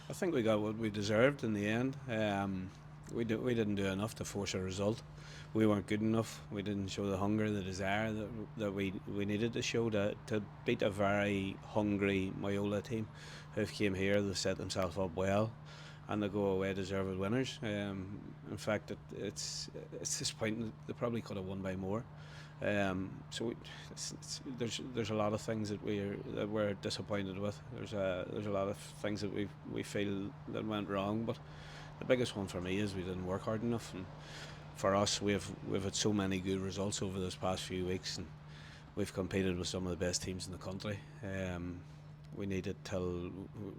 I think we got what we deserved in the end. We didn't do enough to force a result. We weren't good enough. We didn't show the hunger, the desire that we needed to show to beat a very hungry Mayola team who've came here, they set themselves up well, and they go away deserved winners. In fact, it's disappointing. They probably could have won by more. There's a lot of things that we're disappointed with. There's a lot of things that we feel that went wrong, but the biggest one for me is we didn't work hard enough. And for us, we've had so many good results over this past few weeks, and we've competed with some of the best teams in the country. We need to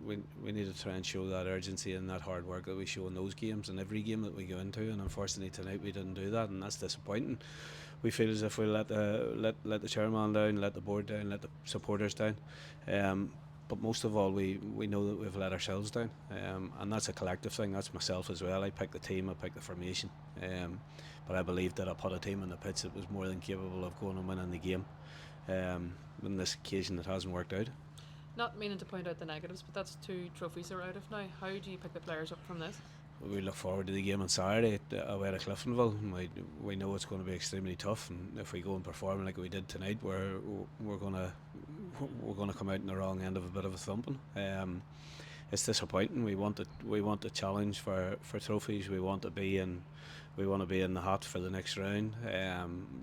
we need to try and show that urgency and that hard work that we show in those games and every game that we go into. And unfortunately tonight we didn't do that, and that's disappointing. We feel as if we let the chairman down, let the board down, let the supporters down. But most of all, we know that we've let ourselves down, and that's a collective thing. That's myself as well. I picked the team, I picked the formation, but I believed that I put a team on the pitch that was more than capable of going and winning the game. On this occasion, it hasn't worked out. Not meaning to point out the negatives, but that's 2 trophies are out of now. How do you pick the players up from this? We look forward to the game on Saturday away to Cliftonville. We know it's going to be extremely tough, and if we go and perform like we did tonight, we're going to come out in the wrong end of a bit of a thumping. It's disappointing. We want a challenge for trophies. We want to be in the hat for the next round.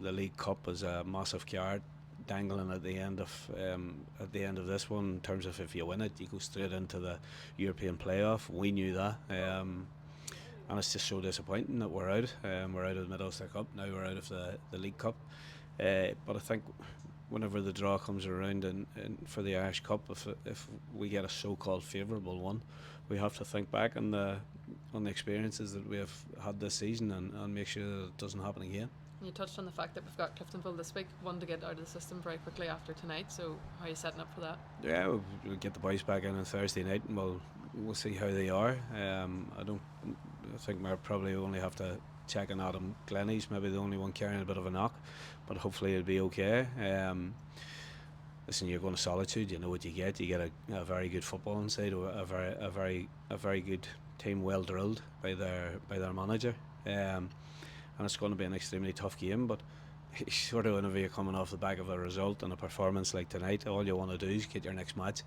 The League Cup is a massive card dangling at the end of this one. In terms of if you win it, you go straight into the European playoff. We knew that. And it's just so disappointing that we're out. We're out of the Middlesbrough Cup, now we're out of the League Cup. But I think whenever the draw comes around and for the Irish Cup, if we get a so-called favourable one, we have to think back on the experiences that we have had this season and make sure that it doesn't happen again. You touched on the fact that we've got Cliftonville this week, one to get out of the system very quickly after tonight, so how are you setting up for that? Yeah, we'll get the boys back in on Thursday night and we'll see how they are. I think we'll probably only have to check on Adam Glennie's, maybe the only one carrying a bit of a knock, but hopefully it'll be okay. Listen, you're going to Solitude, you know what you get. You get a very good football inside, a very good team, well drilled by their manager. And it's going to be an extremely tough game, but sort of whenever you're coming off the back of a result and a performance like tonight, all you want to do is get your next match.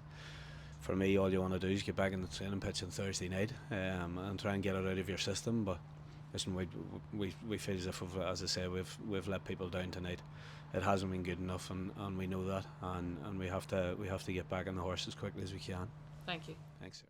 For me, all you want to do is get back in the training pitch on Thursday night and try and get it out of your system. But listen, we feel as if, as I say, we've let people down tonight. It hasn't been good enough, and we know that, and we have to get back on the horse as quickly as we can. Thank you. Thanks, sir.